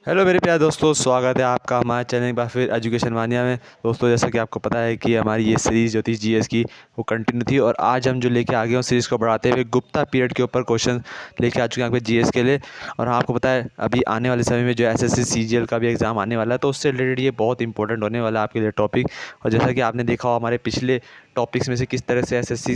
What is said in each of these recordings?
Hello मेरे प्यारे दोस्तों, स्वागत है आपका हमारे चैनल पर फिर एजुकेशन मानिया में। दोस्तों, जैसा कि आपको पता है कि हमारी ये सीरीज़ जो थी जीएस की वो कंटिन्यू थी, और आज हम जो लेके आ गए हैं सीरीज़ को बढ़ाते हुए गुप्ता पीरियड के ऊपर क्वेश्चन लेके आ चुके हैं यहाँ पे जीएस के लिए। और हाँ, आपको पता है अभी आने वाले समय में जो एसएससी सीजीएल का भी एग्ज़ाम आने वाला है, तो उससे रिलेटेड ये बहुत इंपॉर्टेंट होने वाला है आपके लिए टॉपिक। और जैसा कि आपने देखा हो हमारे पिछले टॉपिक्स में से किस तरह से एसएससी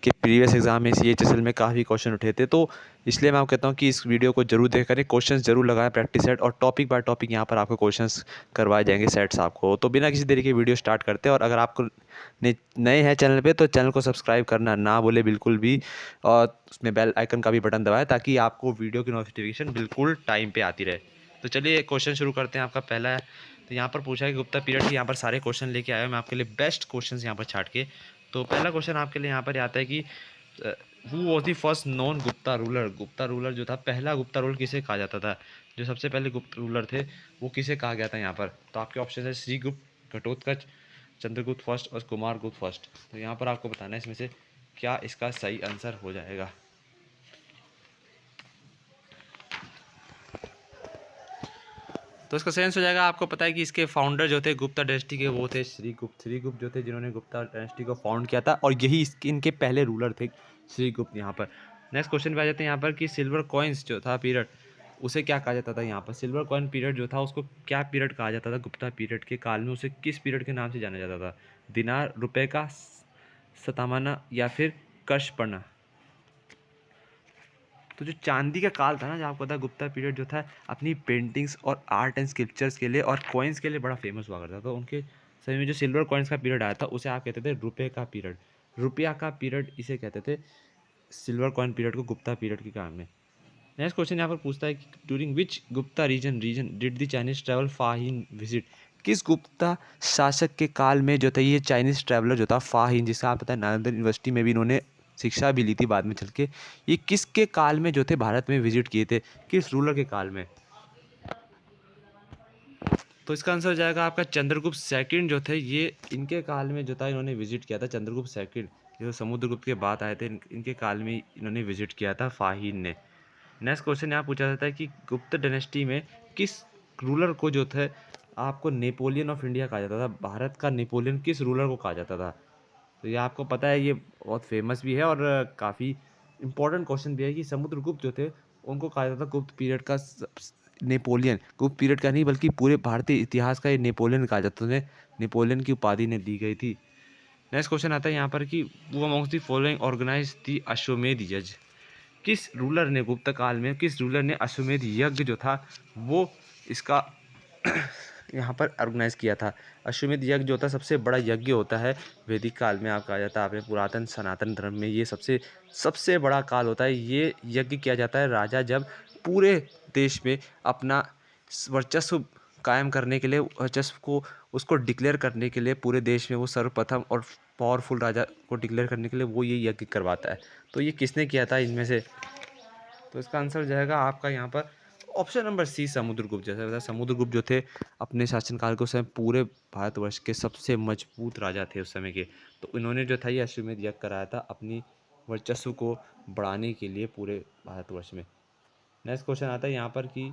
के प्रीवियस एग्ज़ाम में सीएचएसएल में काफ़ी क्वेश्चन उठे थे, तो इसलिए मैं आपको कहता हूँ कि इस वीडियो को जरूर देखा करें, क्वेश्चंस जरूर लगाएं प्रैक्टिस सेट, और टॉपिक बाय टॉपिक यहाँ पर आपको क्वेश्चंस करवाए जाएंगे सेट्स आपको। तो बिना किसी देरी के वीडियो स्टार्ट करते हैं, और अगर आपको नए हैं चैनल पे तो चैनल को सब्सक्राइब करना ना भूले बिल्कुल भी, और उसमें बेल आइकन का भी बटन दबाएं ताकि आपको वीडियो की नोटिफिकेशन बिल्कुल टाइम पे आती रहे। तो चलिए क्वेश्चन शुरू करते हैं। आपका पहला है, तो यहाँ पर पूछा है कि गुप्ता पीरियड के यहाँ पर सारे क्वेश्चन लेके आया हूँ मैं आपके लिए बेस्ट क्वेश्चन यहाँ पर छाट के। तो पहला क्वेश्चन आपके लिए यहाँ पर आता है कि who was the first non Gupta ruler. Gupta ruler जो था, पहला गुप्ता रूलर किसे कहा जाता था, जो सबसे पहले गुप्त रूलर थे वो किसे कहा गया था यहाँ पर। तो आपके ऑप्शन है श्रीगुप्त, घटोत्कच, चंद्रगुप्त फर्स्ट और कुमार गुप्त फर्स्ट। तो यहाँ पर आपको बताना है इसमें से क्या इसका सही आंसर हो जाएगा। तो इसका सेंस हो जाएगा। आपको पता है कि इसके फाउंडर जो थे गुप्ता डायनेस्टी के वो थे श्रीगुप्त। श्रीगुप्त जो थे जिन्होंने गुप्ता डायनेस्टी को फाउंड किया था, और यही इनके पहले रूलर थे श्रीगुप्त यहाँ पर। नेक्स्ट क्वेश्चन पे आ जाते हैं यहाँ पर कि सिल्वर कॉइन्स जो था पीरियड, उसे क्या कहा जाता था यहाँ पर। सिल्वर कॉइन पीरियड जो था उसको क्या पीरियड कहा जाता था गुप्ता पीरियड के काल में, उसे किस पीरियड के नाम से जाना जाता था। दिनार, रुपए का सतामाना, या फिर कर्षपर्ण। तो जो चांदी का काल था ना, जो आपको पता है गुप्ता पीरियड जो था अपनी पेंटिंग्स और आर्ट एंड स्कल्पचर्स के लिए और कॉइन्स के लिए बड़ा फेमस हुआ करता था। तो उनके समय में जो सिल्वर कॉइन्स का पीरियड आया था उसे आप कहते थे रुपये का पीरियड। रुपया का पीरियड इसे कहते थे, सिल्वर कॉइन पीरियड को गुप्ता पीरियड के काम में। नेक्स्ट क्वेश्चन यहाँ पर पूछता है कि during which Gupta region did the Chinese travel Fahien visit. किस गुप्ता शासक के काल में जो था ये चाइनीज ट्रैवलर जो था फाहिन, जिसका आप पता है नालंदा यूनिवर्सिटी में भी इन्होंने शिक्षा भी ली थी बाद में चल के, ये किसके काल में जो थे भारत में विजिट किए थे, किस रूलर के काल में। तो इसका आंसर हो जाएगा आपका चंद्रगुप्त सेकंड जो थे, ये इनके काल में जो था इन्होंने विजिट किया था। चंद्रगुप्त सेकंड जो समुद्रगुप्त के बाद आए थे, इनके काल में इन्होंने विजिट किया था फाहिन ने। नेक्स्ट क्वेश्चन यहाँ पूछा जाता है कि गुप्त डायनेस्टी में किस रूलर को जो थे आपको नेपोलियन ऑफ इंडिया कहा जाता था। भारत का नेपोलियन किस रूलर को कहा जाता था। तो ये आपको पता है, ये बहुत फेमस भी है और काफ़ी इंपॉर्टेंट क्वेश्चन भी है कि समुद्रगुप्त जो थे उनको कहा जाता था गुप्त पीरियड का नेपोलियन। गुप्त पीरियड का नहीं बल्कि पूरे भारतीय इतिहास का ये नेपोलियन कहा जाता था। नेपोलियन की उपाधि ने दी गई थी। नेक्स्ट क्वेश्चन आता है यहाँ पर कि वो amongst the following organize the Ashwamedha yagya. किस रूलर ने गुप्त काल में किस रूलर ने अश्वमेध यज्ञ जो था वो इसका यहाँ पर ऑर्गेनाइज किया था। अश्वमेध यज्ञ जो होता है सबसे बड़ा यज्ञ होता है वैदिक काल में। आप कहा जाता है आपने पुरातन सनातन धर्म में ये सबसे सबसे बड़ा काल होता है। ये यज्ञ किया जाता है राजा जब पूरे देश में अपना वर्चस्व कायम करने के लिए, वर्चस्व को उसको डिक्लेयर करने के लिए पूरे देश में वो सर्वप्रथम और पावरफुल राजा को डिक्लेयर करने के लिए वो ये यज्ञ करवाता है। तो ये किसने किया था इनमें से। तो इसका आंसर जाएगा आपका यहाँ पर ऑप्शन नंबर सी, समुद्रगुप्त। जैसा बताया समुद्रगुप्त जो थे अपने शासनकाल के उस समय पूरे भारतवर्ष के सबसे मजबूत राजा थे उस समय के। तो इन्होंने जो था ये अश्वमेध यज्ञ कराया था अपनी वर्चस्व को बढ़ाने के लिए पूरे भारतवर्ष में। नेक्स्ट क्वेश्चन आता है यहाँ पर कि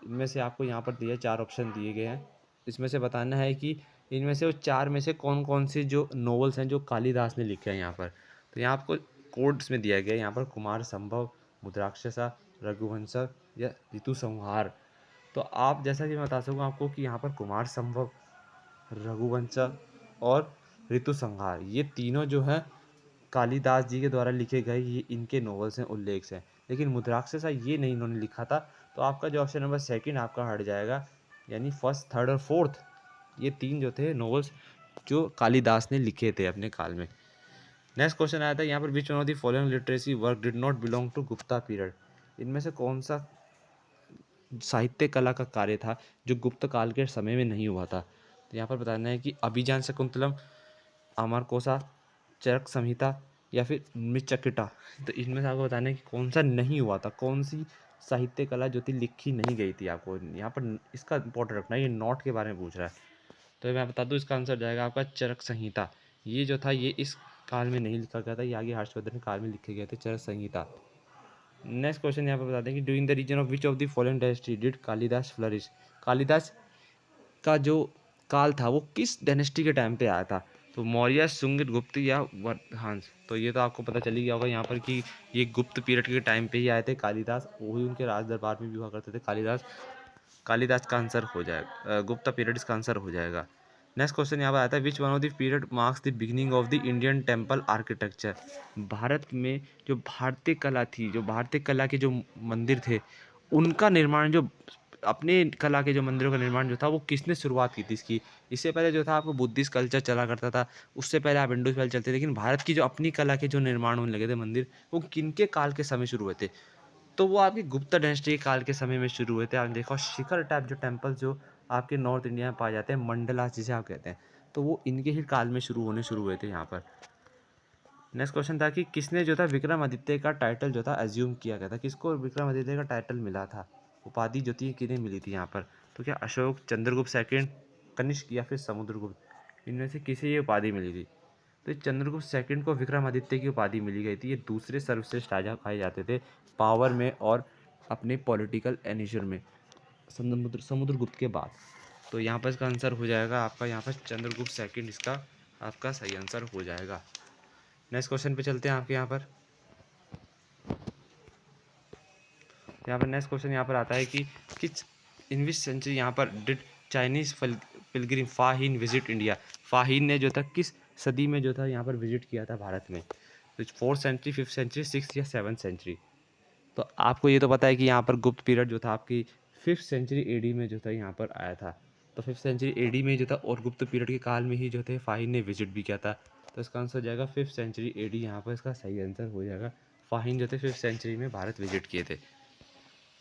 इनमें से आपको यहाँ पर दिए 4 ऑप्शन दिए गए हैं, इसमें से बताना है कि इनमें से वो 4 में से कौन कौन से जो नॉवेल्स हैं जो कालिदास ने लिखे हैं यहाँ पर। तो यहाँ आपको कोड्स में दिया गया है यहाँ पर कुमार संभव, मुद्राक्षसा, रघुवंश या ऋतु संहार। तो आप जैसा कि मैं बता सकूँ आपको कि यहाँ पर कुमार संभव, रघुवंश और ऋतु संहार ये तीनों जो है कालिदास जी के द्वारा लिखे गए ये इनके नॉवेल्स हैं, उल्लेख हैं। लेकिन मुद्राक्षसा ये नहीं इन्होंने लिखा था। तो आपका जो ऑप्शन नंबर सेकंड आपका हट जाएगा, यानी फर्स्ट, थर्ड और फोर्थ ये 3 जो थे नॉवेल्स जो कालिदास ने लिखे थे अपने काल में। नेक्स्ट क्वेश्चन आया था यहाँ पर which one of the following literacy work did not belong to Gupta period. इनमें से कौन सा साहित्य कला का कार्य था जो गुप्त काल के समय में नहीं हुआ था। तो यहाँ पर बताना है कि अभिज्ञान शकुंतलम, अमरकोश, चरक संहिता या फिर मृच्छकटिका। तो इनमें से आपको बताना है कि कौन सा नहीं हुआ था, कौन सी साहित्य कला जो थी लिखी नहीं गई थी। आपको यहाँ पर इसका इंपॉर्टेंट रखना है, ये नॉट के बारे में पूछ रहा है। तो मैं बता दूँ इसका आंसर जाएगा आपका चरक संहिता। ये जो था ये इस काल में नहीं लिखा गया था, ये आगे हर्षवर्धन काल में लिखे गए थे चरक संहिता। नेक्स्ट क्वेश्चन यहाँ पर बताते हैं कि during the region of which of the following dynasty did Kalidasa flourish. Kalidasa का जो काल था वो किस डायनेस्टी के टाइम पे आया था? तो मौर्य, शुंग, गुप्त या वर्धमांस। तो ये तो आपको पता चल ही गया होगा यहाँ पर कि ये गुप्त पीरियड के टाइम पे ही आए थे कालिदास, वही उनके राज दरबार में भी हुआ करते थे कालिदास। कालिदास का आंसर हो जाएगा, गुप्ता पीरियड इसका आंसर हो जाएगा। नेक्स्ट क्वेश्चन यहाँ पर आता है विच one of the period marks the beginning of the Indian temple architecture. Bharat में जो भारतीय कला थी, जो भारतीय कला के जो मंदिर थे उनका निर्माण, जो अपने कला के जो मंदिरों का निर्माण जो था वो किसने शुरुआत की थी इसकी? इससे पहले जो था आपको बुद्धिस्ट कल्चर चला करता था, उससे पहले आप इंडस वैली चलते थे, लेकिन भारत की जो अपनी कला के जो निर्माण होने लगे थे मंदिर, वो किनके काल के समय शुरू हुए थे? तो वो आपकी गुप्ता डायनेस्टी के काल के समय में शुरू हुए थे। आपने देखा शिखर टाइप जो टेम्पल जो आपके नॉर्थ इंडिया में पाए जाते हैं, मंडलास जिसे आप कहते हैं, तो वो इनके ही काल में शुरू हुए थे यहाँ पर। नेक्स्ट क्वेश्चन था कि किसने जो था विक्रमादित्य का टाइटल जो था एज्यूम किया गया था, किसको विक्रमादित्य का टाइटल मिला था, उपाधि जो थी किन्हें मिली थी यहाँ पर? तो क्या अशोक, चंद्रगुप्त सेकंड, कनिष्क या फिर समुद्रगुप्त, इनमें से किसे ये उपाधि मिली थी? तो चंद्रगुप्त सेकंड को विक्रमादित्य की उपाधि मिली गई थी। ये दूसरे सर्वश्रेष्ठ राजा कहे जाते थे पावर में और अपने पॉलिटिकल एनीश्वर में, समुद्रगुप्त के बाद। तो यहाँ पर इसका आंसर हो जाएगा आपका यहाँ पर चंद्रगुप्त सेकंड, इसका आपका सही आंसर हो जाएगा। नेक्स्ट क्वेश्चन पे चलते हैं आपके यहाँ पर नेक्स्ट क्वेश्चन यहाँ पर आता है कि किस इन विच सेंचुरी यहाँ पर did Chinese Pilgrim फाहिन visit India. फाहिन ने जो था किस सदी में जो था यहाँ पर विजिट किया था भारत में? तो 4th century, 5th century, 6th या 7th सेंचुरी। तो आपको ये तो पता है कि यहाँ पर गुप्त पीरियड जो था आपकी 5th सेंचुरी एडी में जो था यहाँ पर आया था। तो 5th सेंचुरी एडी में जो था और गुप्त पीरियड के काल में ही जो थे फाहिन ने विजिट भी किया था। तो इसका आंसर हो जाएगा 5th सेंचुरी एडी, यहाँ पर इसका सही आंसर हो जाएगा। फाहिन जो थे 5th सेंचुरी में भारत विजिट किए थे।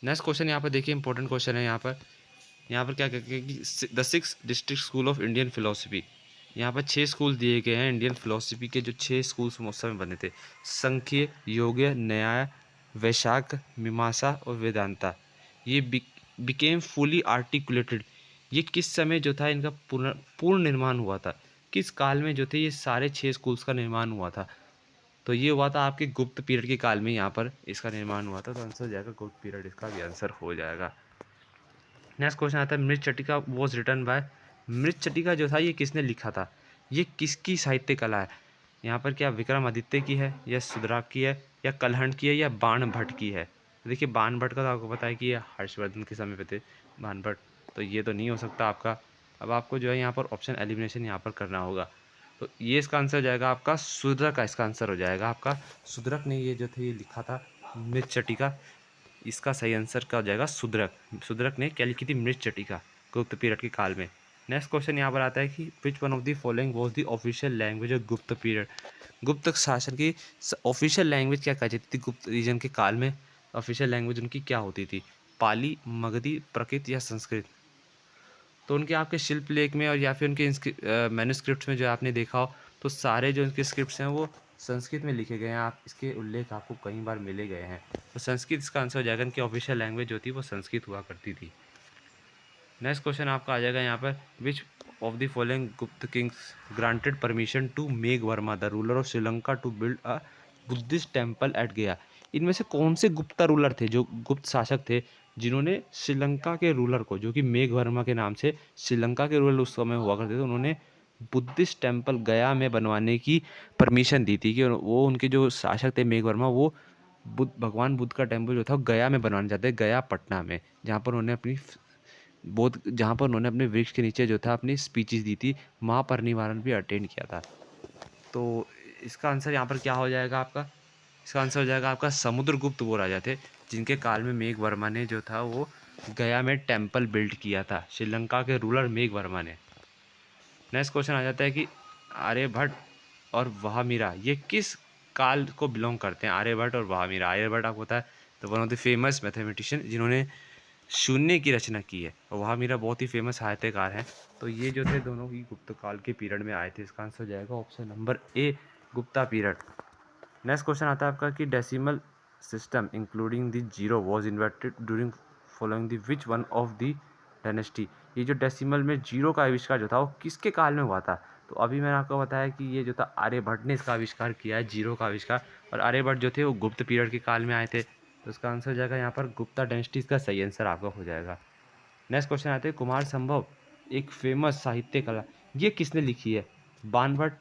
नेक्स्ट क्वेश्चन यहाँ पर देखिए, इंपॉर्टेंट क्वेश्चन है यहाँ पर क्या कहते हैं कि the 6 district school of Indian philosophy. यहाँ पर 6 स्कूल दिए गए हैं इंडियन फिलोसफी के, जो 6 स्कूल्स उस समय बने थे। संख्य, योग्य, न्याय, वैशाख, मीमांसा और वेदांता। ये बिकेम फुली आर्टिकुलेटेड। ये किस समय जो था इनका पूर्ण निर्माण हुआ था? किस काल में जो थे ये सारे 6 स्कूल्स का निर्माण हुआ था? तो ये हुआ था आपके गुप्त पीरियड के काल में यहाँ पर इसका निर्माण हुआ था। तो आंसर हो जाएगा गुप्त पीरियड, इसका भी आंसर हो जाएगा। नेक्स्ट क्वेश्चन आता है मृच्छटिका वॉज रिटन बाय। मृच्छटिका जो था ये किसने लिखा था? ये किसकी साहित्य कला है? यहाँ पर क्या विक्रमादित्य की है, या सुधराक की है, या कलहंड की है, या बाण भट्ट की है? देखिए बाण भट्ट का तो आपको पता है कि ये हर्षवर्धन के समय पे थे बाण भट्ट, तो ये तो नहीं हो सकता आपका। अब आपको जो है यहाँ पर ऑप्शन एलिमिनेशन यहाँ पर करना होगा। तो ये इसका आंसर हो जाएगा आपका सुधरक का, इसका आंसर हो जाएगा आपका सुधरक ने ये जो थे ये लिखा था मृच्छटिका। इसका सही आंसर क्या हो जाएगा? सुदरक। सुदरक ने क्या लिखी थी? मृच्छटिका, गुप्त पीरियड के काल में। नेक्स्ट क्वेश्चन यहाँ पर आता है कि विच one of the following was the official language of गुप्त पीरियड। गुप्त शासन की ऑफिशियल लैंग्वेज क्या कही जाती थी गुप्त रीजन के काल में? ऑफिशियल लैंग्वेज उनकी क्या होती थी? पाली, मगधी, प्राकृत या संस्कृत? तो उनके आपके शिल्प लेख में और या फिर उनके मैन्युस्क्रिप्ट्स में जो आपने देखा हो, तो सारे जो उनके स्क्रिप्ट्स हैं वो संस्कृत में लिखे गए हैं। आप इसके उल्लेख आपको कई बार मिले गए हैं। तो संस्कृत इसका आंसर हो जाएगा, इनकी ऑफिशियल लैंग्वेज जो थी वो संस्कृत हुआ करती थी। नेक्स्ट क्वेश्चन आपका आ जाएगा यहाँ पर which of the following Gupta kings granted permission to Megh Varma the ruler of Sri Lanka to build a Buddhist temple at Gaya. इनमें से कौन से गुप्ता रूलर थे, जो गुप्त शासक थे, जिन्होंने श्रीलंका के रूलर को, जो कि मेघ वर्मा के नाम से श्रीलंका के रूलर उस समय हुआ करते थे, उन्होंने बुद्धिस्ट टेम्पल गया में बनवाने की परमिशन दी थी कि वो उनके जो शासक थे मेघ वर्मा, वो भगवान बुद्ध का टेम्पल जो था गया में बनवाना चाहते, गया पटना में, जहाँ पर उन्होंने अपने वृक्ष के नीचे जो था अपनी स्पीचेस दी थी, महापरिनिर्वाण भी अटेंड किया था। तो इसका आंसर यहाँ पर क्या हो जाएगा आपका? इसका आंसर हो जाएगा आपका समुद्रगुप्त वो राजा थे जिनके काल में मेघ वर्मा ने जो था वो गया में टेम्पल बिल्ड किया था, श्रीलंका के रूलर मेघ वर्मा ने। नेक्स्ट क्वेश्चन आ जाता है कि आर्यभट्ट और वहामीरा ये किस काल को बिलोंग करते हैं? आर्यभट्ट और वहामीरा। आर्यभट्ट आपको पता है तो one of the famous mathematician जिन्होंने शून्य की रचना की है, और वहामीरा बहुत ही फेमस साहित्यकार हैं। तो ये जो थे दोनों ही गुप्त काल के पीरियड में आए थे। इसका आंसर हो जाएगा option number A, Gupta period. Next question आता है आपका कि decimal system including the zero was invented during following the which one of the dynasty. ये जो डेसिमल में जीरो का आविष्कार जो था वो किसके काल में हुआ था? तो अभी मैंने आपको बताया कि ये जो था आर्यभट्ट ने इसका आविष्कार किया है, जीरो का आविष्कार। और आर्यभट्ट जो थे वो गुप्त पीरियड के काल में आए थे। तो इसका आंसर हो जाएगा यहाँ पर गुप्ता डायनेस्टी, इसका सही आंसर आपका हो जाएगा। नेक्स्ट क्वेश्चन आते हैं, कुमार संभव एक फेमस साहित्य कला, ये किसने लिखी है? बाणभट्ट,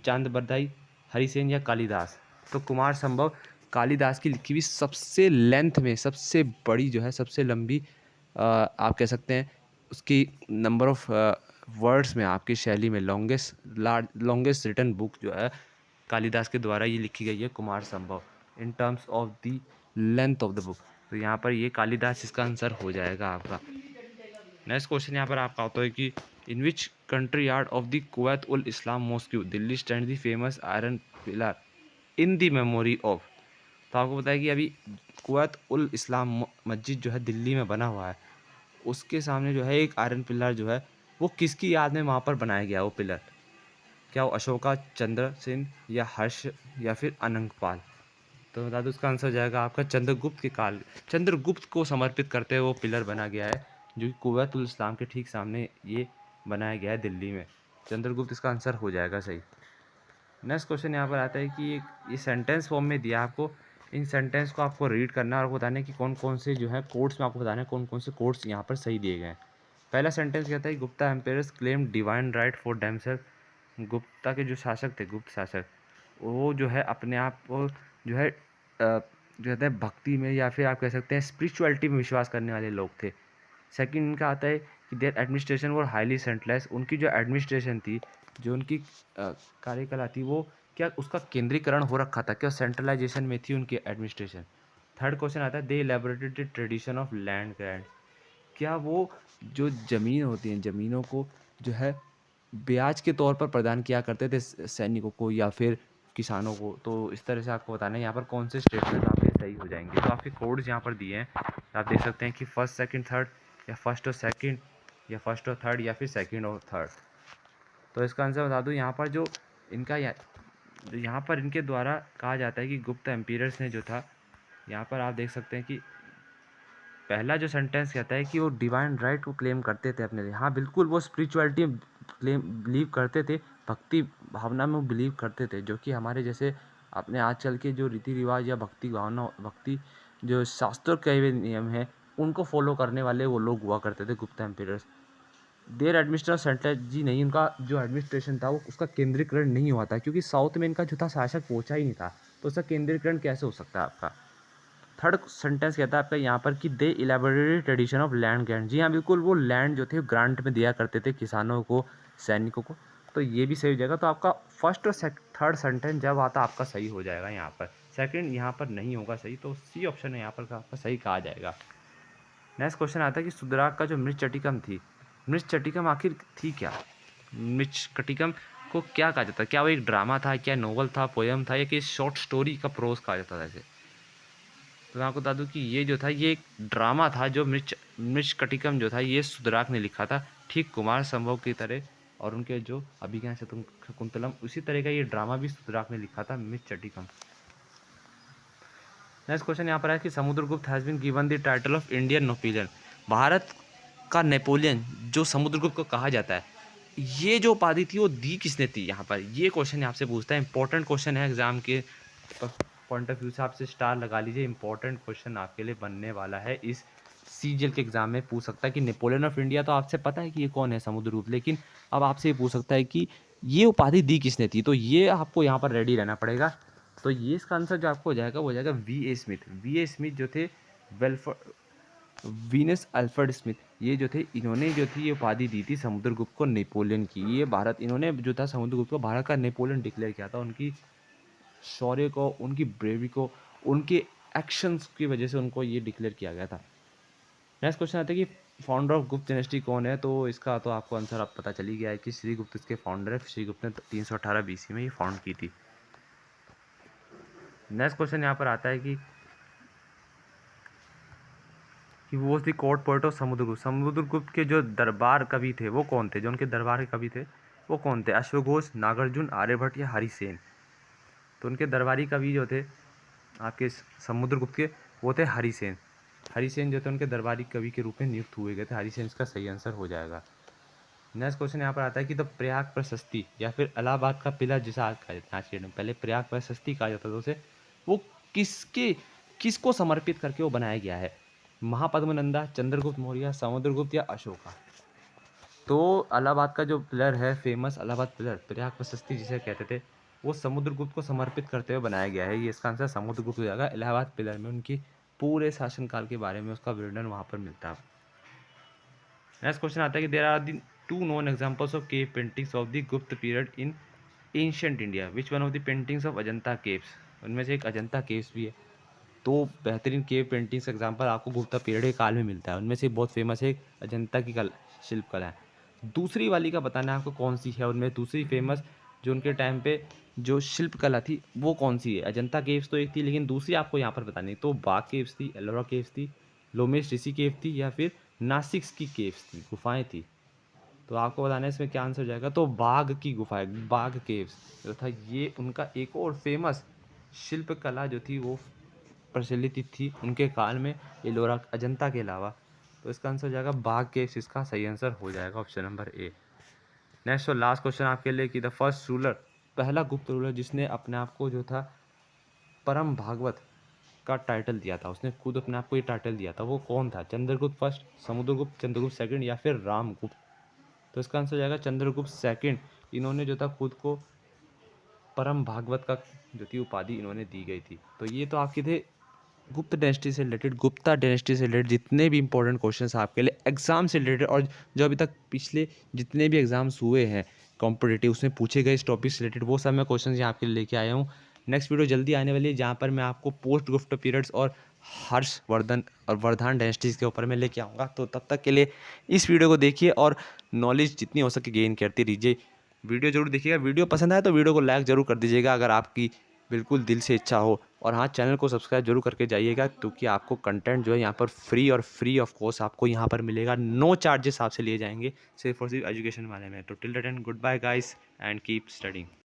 चांद बरदाई, हरिसेन या कालिदास? तो कुमार संभव कालिदास की लिखी हुई सबसे लेंथ में सबसे बड़ी जो है, सबसे लंबी आप कह सकते हैं उसकी नंबर ऑफ वर्ड्स में, आपकी शैली में लॉन्गेस्ट रिटन बुक जो है कालिदास के द्वारा ये लिखी गई है कुमार संभव, in terms of the length of the book. तो यहाँ पर ये कालिदास इसका आंसर हो जाएगा आपका। नेक्स्ट क्वेश्चन यहाँ पर आपका होता है कि in which courtyard of the Quwwat ul Islam mosque Delhi stand the famous iron pillar in the memory of? तो आपको पता है कि अभी कुवैत उल इस्लाम मस्जिद जो है दिल्ली में बना हुआ है, उसके सामने जो है एक आयरन पिलर जो है वो किसकी याद में वहाँ पर बनाया गया वो पिलर? क्या वो अशोका, चंद्र सेन या हर्ष या फिर अनंगपाल? तो बता दो, उसका आंसर हो जाएगा आपका चंद्रगुप्त के काल, चंद्रगुप्त को समर्पित करते हुए वो पिलर बना गया है, जो कि कुवैत उल इस्लाम के ठीक सामने ये बनाया गया है दिल्ली में। चंद्रगुप्त इसका आंसर हो जाएगा सही। नेक्स्ट क्वेश्चन यहाँ पर आता है कि ये सेंटेंस फॉर्म में दिया आपको, इन सेंटेंस को आपको रीड करना है और बताना है कि कौन कौन से जो है कोड्स में आपको बताना है कौन कौन से कोड्स यहाँ पर सही दिए गए हैं। पहला सेंटेंस कहता है Gupta empires claim divine right for themselves. Gupta के जो शासक थे, गुप्त शासक, वो जो है अपने आप को जो है जो कहते हैं भक्ति में या फिर आप कह सकते हैं स्पिरिचुअलिटी में विश्वास करने वाले लोग थे। सेकंड इनका आता है कि their administration were highly centralize, उनकी जो एडमिनिस्ट्रेशन थी, जो उनकी कार्यकला थी, वो क्या उसका केंद्रीकरण हो रखा था, क्या सेंट्रलाइजेशन में थी उनकी एडमिनिस्ट्रेशन। थर्ड क्वेश्चन आता है they elaborated the tradition of land grant, क्या वो जो ज़मीन होती हैं, ज़मीनों को जो है ब्याज के तौर पर प्रदान किया करते थे सैनिकों को या फिर किसानों को। तो इस तरह से आपको बताना है यहाँ पर कौन से स्टेटमेंट आपके सही हो जाएंगे। तो आपके कोड्स यहाँ पर दिए हैं, आप देख सकते हैं कि फर्स्ट सेकंड थर्ड, या फर्स्ट और सेकंड, या फर्स्ट और थर्ड, या फिर सेकंड और थर्ड। तो इसका आंसर बता दूँ, यहाँ पर जो इनका यहाँ पर इनके द्वारा कहा जाता है कि गुप्त एम्पायर्स ने जो था, यहाँ पर आप देख सकते हैं कि पहला जो सेंटेंस कहता है कि वो डिवाइन राइट को क्लेम करते थे अपने लिए। हाँ बिल्कुल, वो स्पिरिचुअलिटी क्लेम बिलीव करते थे, भक्ति भावना में बिलीव करते थे, जो कि हमारे जैसे अपने आजकल के जो रीति रिवाज या भक्ति भावना, भक्ति जो शास्त्रों के हुए नियम हैं उनको फॉलो करने वाले वो लोग हुआ करते थे Gupta empires. Their administration centre जी नहीं, उनका जो एडमिनिस्ट्रेशन था वो उसका केंद्रीकरण नहीं हुआ था, क्योंकि साउथ में इनका जो था शासक पहुंचा ही नहीं था, तो उसका केंद्रीकरण कैसे हो सकता है आपका। थर्ड सेंटेंस कहता है आपका यहाँ पर कि they elaborated tradition of land grant, जी हाँ बिल्कुल, वो लैंड जो थे ग्रांट में दिया करते थे किसानों को, सैनिकों को। तो ये भी सही हो जाएगा। तो आपका फर्स्ट और थर्ड सेंटेंस जब आता आपका सही हो जाएगा, यहाँ पर सेकंड यहाँ पर नहीं होगा सही, तो सी ऑप्शन है यहाँ पर आपका सही कहा जाएगा। नेक्स्ट क्वेश्चन आता है कि सुदराग का जो मृच्छकटिकम थी, मृच्छकटिकम आखिर थी क्या? मृच्छकटिकम को क्या कहा जाता है? क्या वो एक ड्रामा था, क्या नोवेल था, पोयम था, या कि शॉर्ट स्टोरी का प्रोज कहा जाता था ऐसे? तो मैं आपको बता दूं कि ये जो था ये एक ड्रामा था, जो मृच्छकटिकम जो था ये सुदराग ने लिखा था, ठीक कुमार संभव की तरह, और उनके जो अभिज्ञान शकुंतलम उसी तरह का ये ड्रामा भी सुदराग ने लिखा था, मृच्छकटिकम। नेक्स्ट क्वेश्चन यहाँ पर है कि Samudragupta has been given the title of Indian Napoleon, Bharat का नेपोलियन जो समुद्रगुप्त को कहा जाता है, ये जो उपाधि थी वो दी किसने थी? यहाँ पर ये क्वेश्चन आपसे पूछता है, इंपॉर्टेंट क्वेश्चन है एग्जाम के पॉइंट ऑफ व्यू से, आपसे स्टार लगा लीजिए, इंपॉर्टेंट क्वेश्चन आपके लिए बनने वाला है। इस सीजीएल के एग्जाम में पूछ सकता है कि नेपोलियन ऑफ इंडिया तो आपसे पता है कि ये कौन है, समुद्रगुप्त, लेकिन अब आपसे ये पूछ सकता है कि ये उपाधि दी किसने थी, तो ये आपको यहाँ पर रेडी रहना पड़ेगा। तो ये इसका आंसर जो आपको हो जाएगा वो हो जाएगा V A Smith. V A Smith जो थे वीनस अल्फ्रेड स्मिथ, ये जो थे इन्होंने जो थी ये उपाधि दी थी समुद्रगुप्त को नेपोलियन की। ये भारत, इन्होंने जो था समुद्रगुप्त को भारत का नेपोलियन डिक्लेयर किया था, उनकी शौर्य को, उनकी ब्रेवरी को, उनके एक्शंस की वजह से उनको ये डिक्लेयर किया गया था। नेक्स्ट क्वेश्चन आता है कि फाउंडर ऑफ गुप्त डायनेस्टी कौन है? तो इसका तो आपको आंसर अब पता चल ही गया है कि श्रीगुप्त इसके फाउंडर है। श्रीगुप्त ने 318 बीसी में ये फाउंड की थी। नेक्स्ट क्वेश्चन यहाँ पर आता है कि वो the court poet of Samudragupta, Samudragupta के जो दरबार कवि थे वो कौन थे? जो उनके दरबार के कवि थे वो कौन थे? अश्वघोष, नागार्जुन, आर्यभट्ट या हरिसेन? तो उनके दरबारी कवि जो थे आपके समुद्रगुप्त के, वो थे हरिसेन। हरिसेन जो थे उनके दरबारी कवि के रूप में नियुक्त हुए गए थे। हरिसेन इसका सही आंसर हो जाएगा। नेक्स्ट क्वेश्चन यहाँ पर आता है कि द प्रयाग प्रशस्ति या फिर इलाहाबाद का पिलर, जिसे आज कहा जाता है, आज के डेट में, पहले प्रयाग प्रशस्ति कहा जाता था उसे, वो किसके किसको समर्पित करके वो बनाया गया है? महापद्मनंदा, चंद्रगुप्त मौर्य, समुद्रगुप्त या अशोका? तो इलाहाबाद का जो पिलर है, फेमस इलाहाबाद पिलर, प्रयाग प्रशस्ति जिसे कहते थे, वो समुद्रगुप्त को समर्पित करते हुए बनाया गया है। ये इसका आंसर समुद्रगुप्त हो जाएगा। इलाहाबाद पिलर में उनकी पूरे शासनकाल के बारे में उसका वर्णन वहाँ पर मिलता है। नेक्स्ट क्वेश्चन आता है कि there are the 2 known examples of cave paintings of the Gupta period in ancient India, which one of the paintings of Ajanta caves? उनमें से एक अजंता केव्स भी है। तो बेहतरीन केव पेंटिंग्स एग्जाम्पल आपको गुप्ता पीरियड के काल में मिलता है। उनमें से बहुत फेमस है अजंता की शिल्प कला है। दूसरी वाली का बताना है आपको कौन सी है। उनमें दूसरी फेमस जो उनके टाइम पे जो शिल्प कला थी वो कौन सी है। अजंता केव्स तो एक थी, लेकिन दूसरी आपको यहाँ पर बतानी। तो बाग केव्स थी, एलोरा केव्स थी, लोमेश ऋषि केव थी, या फिर नासिक की केव्स थी, गुफाएं थी। तो आपको बताना है इसमें क्या आंसर हो जाएगा। तो बाघ की गुफाएं, बाघ केव्स जो था ये उनका एक और फेमस शिल्प कला जो थी वो प्रचलित थी उनके काल में, एलोरा अजंता के अलावा। तो इसका आंसर हो जाएगा बाघ केव्स। इसका सही आंसर हो जाएगा ऑप्शन नंबर ए। नेक्स्ट और लास्ट क्वेश्चन आपके लिए कि द फर्स्ट रूलर, पहला गुप्त रूलर जिसने अपने आप को जो था परम भागवत का टाइटल दिया था, उसने खुद अपने आप को ये टाइटल दिया था, वो कौन था? चंद्रगुप्त फर्स्ट, समुद्रगुप्त, चंद्रगुप्त सेकंड या फिर रामगुप्त? तो इसका आंसर हो जाएगा चंद्रगुप्त सेकंड। इन्होंने जो था खुद को परम भागवत का जो थी उपाधि इन्होंने दी गई थी। तो ये तो आपके थे गुप्त डायनेस्टी से रिलेटेड, गुप्ता डायनेस्टी से रिलेटेड जितने भी इंपॉर्टेंट क्वेश्चंस आपके लिए एग्जाम से रिलेटेड, और जो अभी तक पिछले जितने भी एग्जाम्स हुए हैं कॉम्पिटिटिव उसमें पूछे गए इस टॉपिक से रिलेटेड, वो सब मैं क्वेश्चंस यहाँ आपके लिए लेके आया हूँ। नेक्स्ट वीडियो जल्दी आने वाली है जहाँ पर मैं आपको पोस्ट गुप्त पीरियड्स और हर्षवर्धन और वर्धन डायनेस्टीज के ऊपर मैं लेके आऊँगा। तो तब तक के लिए इस वीडियो को देखिए और नॉलेज जितनी हो सके गेन करते रहिए। वीडियो जरूर देखिएगा। वीडियो पसंद आए तो वीडियो को लाइक जरूर कर दीजिएगा अगर आपकी बिल्कुल दिल से इच्छा हो। और हाँ, चैनल को सब्सक्राइब जरूर करके जाइएगा क्योंकि आपको कंटेंट जो है यहाँ पर फ्री ऑफ कॉस्ट आपको यहाँ पर मिलेगा। नो चार्जेस आपसे लिए जाएंगे, सिर्फ और सिर्फ एजुकेशन वाले में। तो till the then good bye guys and keep studying.